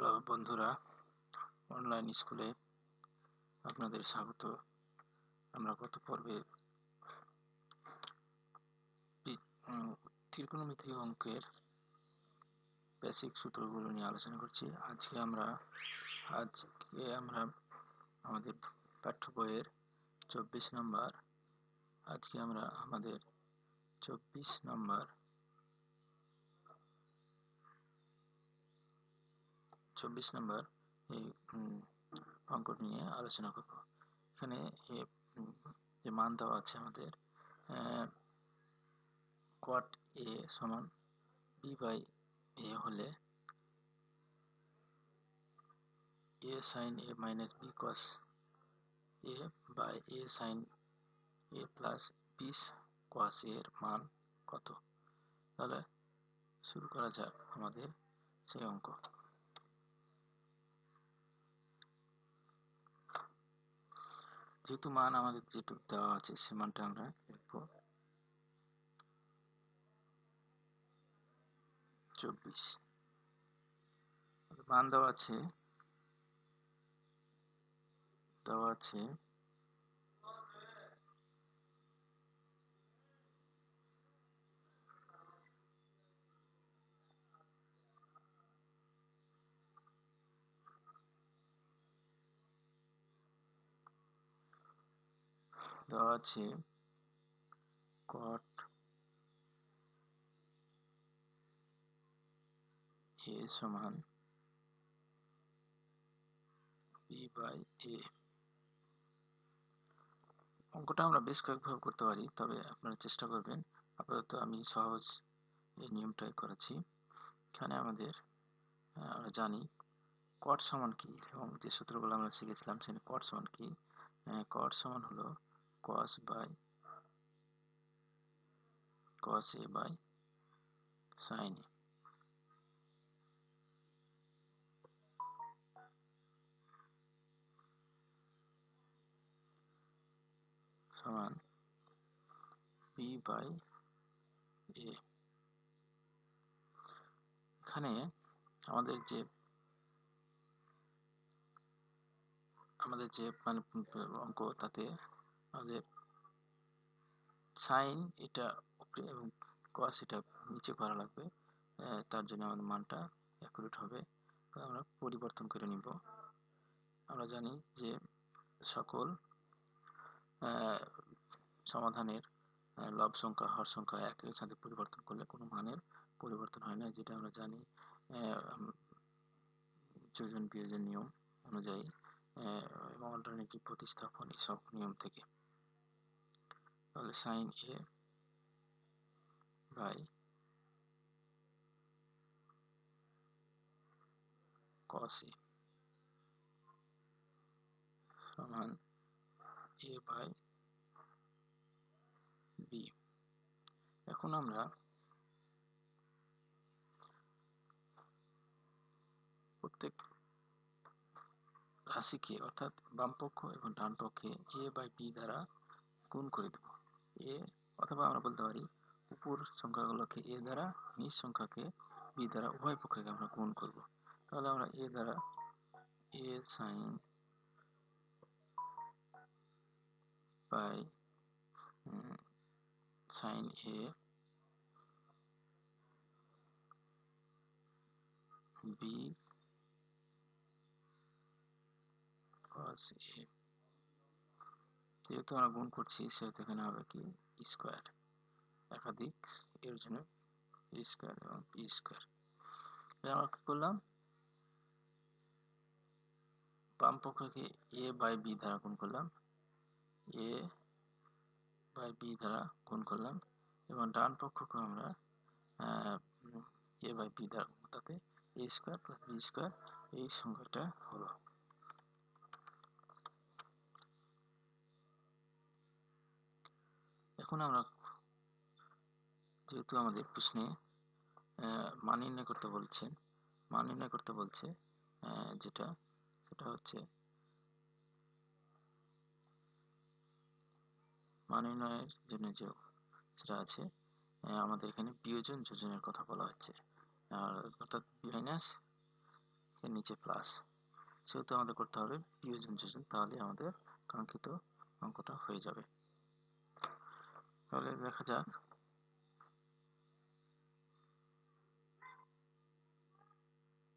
Hello বন্ধুরা, online স্কুলে আপনাদের স্বাগত। আমরা গত পর্বে ত্রিকোণমিতি অঙ্কের বেসিক সূত্রগুলো নিয়ে আলোচনা করছি। আজকে আমরা আমাদের পাঠ্য বইয়ের 24 নম্বর আমাদের 24 নম্বর এই অঙ্কটি নিয়ে আলোচনা করব। এখানে যে মান দেওয়া আছে আমাদের cot a সমান b বাই a হলে a sin a minus b cos a by a sin a plus b cos a এর মান কত? তাহলে শুরু করা যাক আমাদের সেই অঙ্ক। যেহেতু মান আমাদের যেটুকু দেওয়া আছে সে মানটা আমরা লিখব 24। মান দেওয়া আছে cot a সমান b বাই a। অঙ্কটা আমরা বেশ কয়েকভাবে করতে পারি, তবে আপনারা চেষ্টা করবেন। আপাতত আমি সহজ এই নিয়মটাই করেছি। এখানে আমরা জানি cot সমান কি, এবং যে সূত্রগুলো আমরা শিখেছিলাম সেখানে cot সমান কি। cot সমান হলো cos a by sin a। সমান b বাই a। এখানে আমাদের যে অঙ্ক, তাতে আমাদের সাইন এটা উপরে এবং কস এটা নিচে করা লাগবে। তার জন্য আমাদের মানটা অ্যাকুরেট হবে। আমরা পরিবর্তন করে নিব। আমরা জানি যে সকল সমাধানের লব সংখ্যা হর সংখ্যা একের সাথে পরিবর্তন করলে কোনো মানের পরিবর্তন হয় না, যেটা আমরা জানি যোজন বিয়োজন নিয়ম অনুযায়ী এবং অল্টারনেটিভ প্রতিস্থাপন এসব নিয়ম থেকে। তাহলে sine a by cos a সমান a বাই b। এখন আমরা প্রত্যেক রাশিকে, অর্থাৎ বাম পক্ষ এবং ডান পক্ষে a বাই b দ্বারা গুণ করে দেব। a, অথবা আমরা বলতে পারি উপর সংখ্যাগুলোকে a দ্বারা, নিচ সংখ্যাকে b দ্বারা, উভয় পক্ষকে আমরা গুণ করব। তাহলে আমরা a দ্বারা a sin by sin a b cos a, যেহেতু আমরা গুণ করছি সেহেতু এখানে হবে কি স্কোয়ার, একাধিক এর জন্য a স্কোয়ার এবং b স্কোয়ার। আমরা কি করলাম, বাম পক্ষকে a বাই b দ্বারা গুণ করলাম, a বাই b দ্বারা গুণ করলাম, এবং ডান পক্ষকে আমরা a বাই b দ্বারা, তাতে a square plus b square এই সংখ্যাটা হলো। এখন আমরা, যেহেতু আমাদের প্রশ্নে মান নির্ণয় করতে বলছে, সেটা হচ্ছে মান নির্ণয়ের জন্য সেটা আছে, আমাদের এখানে বিয়োজন যোজনের কথা বলা হচ্ছে, অর্থাৎ মাইনাস এর নিচে প্লাস, সেহেতু আমাদের করতে হবে বিয়োজন যোজন, তাহলে আমাদের কাঙ্ক্ষিত অঙ্কটা হয়ে যাবে। তাহলে দেখা যাক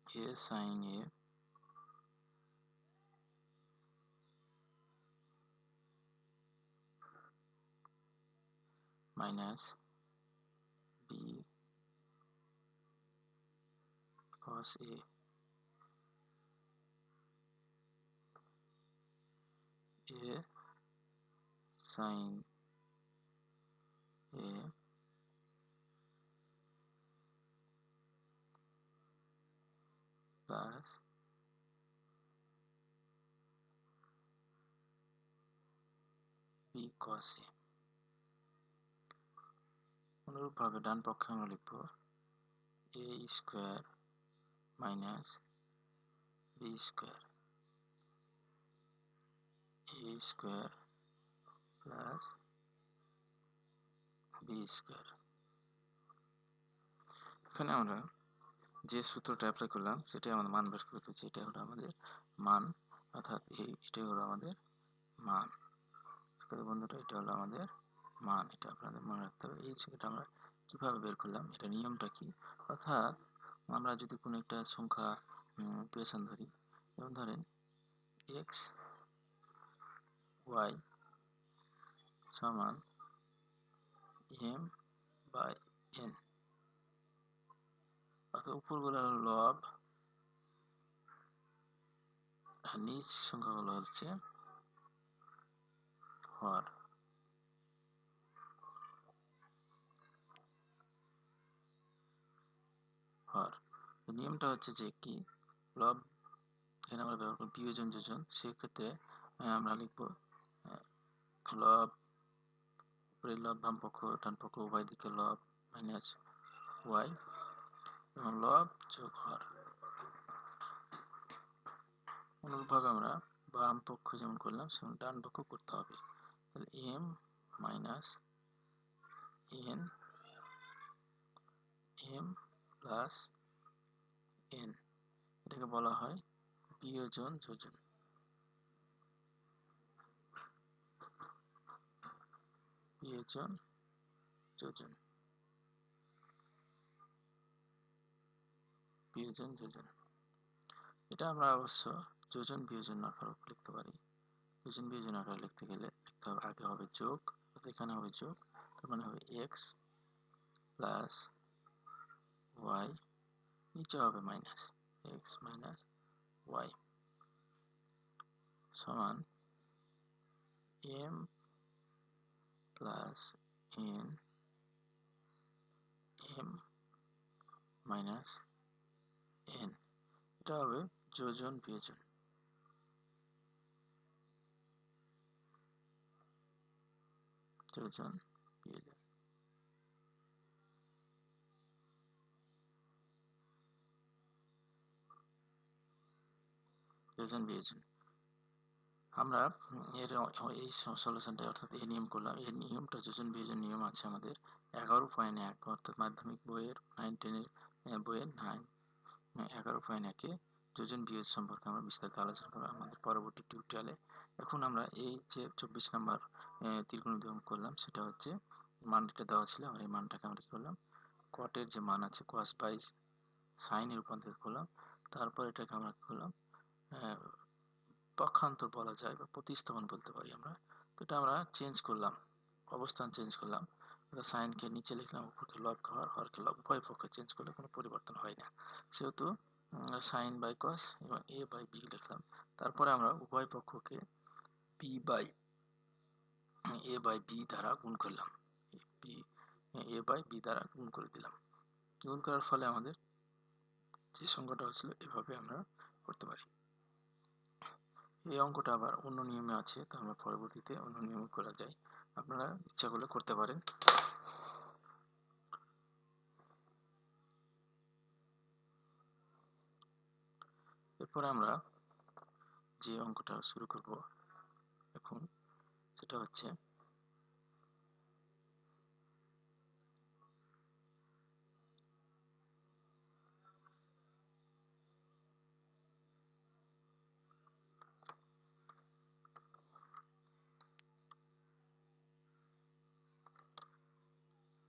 a sin a minus b cos a sin a plus b cos a। অনুরূপভাবে ডান পক্ষে আমরা লিখব a square minus b square, a square plus b square. এখানে আমরা যে সূত্রটা অ্যাপ্লাই করলাম সেটাই আমাদের মান বের করতে হচ্ছে। এটা হলো আমাদের মান, অর্থাৎ এটাই হলো আমাদের মান। বন্ধুরা, এটা হলো আমাদের মান, এটা আপনাদের মনে রাখতে হবে। এই সেটা আমরা কিভাবে বের করলাম, এটা নিয়মটা কি, অর্থাৎ আমরা যদি কোনো একটা সংখ্যা ইকুয়েশন ধরি, যেমন ধরেন এক্স ওয়াই সমান এম বাই এন, অর্থাৎ উপরগুলো হলো লব আর নিচ সংখ্যাগুলো হচ্ছে হর। হর নিয়মটা হচ্ছে যে কি, লব এখানে আমরা ব্যবহার করব বিয়োজন যোজন, সেক্ষেত্রে আমরা লিখব লব উপরের লব বাম পক্ষ ডান পক্ষ উভয় দিকে লব মাইনাস ওয়াই এবং লব যোগ হর। অনুরূপভাবে আমরা বাম পক্ষ যেমন করলাম সেমন ডান পক্ষ করতে হবে। তাহলে m minus n m plus n, এটাকে বলা হয় বিয়োজন যোজন। বিয়োজন যোজন বিয়োজন যোজন, এটা আমরা অবশ্য যোজন বিয়োজন আকারে লিখতে পারি। যোজন বিয়োজন আকারে লিখতে গেলে লিখতে হবে, আগে হবে যোগ, এখানে হবে যোগ, তার মানে হবে এক্স প্লাস ওয়াই, নিচে হবে মাইনাস এক্স মাইনাস ওয়াই সমান m plus n m minus n, এটা হবে যোজন বিয়োজন। যোজন বিয়োজন যোজন বিয়োজন আমরা এর এই সলিউশনটা অর্থাৎ এই নিয়ম করলাম। এই নিয়মটা যোজন বিয়োজন নিয়ম আছে আমাদের 11.1 অর্থাৎ মাধ্যমিক বইয়ের 9-10 বইয়ের 11.1-এ যোজন বিয়োজন সম্পর্কে আমরা বিস্তারিত আলোচনা করব আমাদের পরবর্তী টিউটোরিয়ালে। এখন আমরা এই যে 24 নম্বর ত্রিকোণমিতি অঙ্ক করলাম, সেটা হচ্ছে মানটা দেওয়া ছিল, আমরা এই মানটাকে আমরা কি করলাম, কটের যে মান আছে কস বাই সাইনে রূপান্তরিত করলাম। তারপর এটাকে আমরা কি করলাম, পক্ষান্তর বলা যায় বা প্রতিস্থাপন বলতে পারি আমরা। তো এটা আমরা চেঞ্জ করলাম, অবস্থান চেঞ্জ করলাম, সাইনকে নিচে লিখলাম, উপরকে লব হর, হরকে লব, উভয় পক্ষে চেঞ্জ করলে কোনো পরিবর্তন হয় না, সেহেতু সাইন বাই কস এবং এ বাই বি লিখলাম। তারপরে আমরা উভয় পক্ষকে b by a by b দ্বারা গুণ করলাম, এ বাই বি দ্বারা গুণ করে দিলাম। গুণ করার ফলে আমাদের যে সংখ্যাটা হচ্ছিল, এভাবে আমরা করতে পারি। এই অঙ্কটা আবার অন্য নিয়মে আছে, তা আমরা পরবর্তীতে অন্য নিয়মে করা যায়, আপনারা ইচ্ছা করলে করতে পারেন। এরপরে আমরা যে অঙ্কটা শুরু করব এখন, সেটা হচ্ছে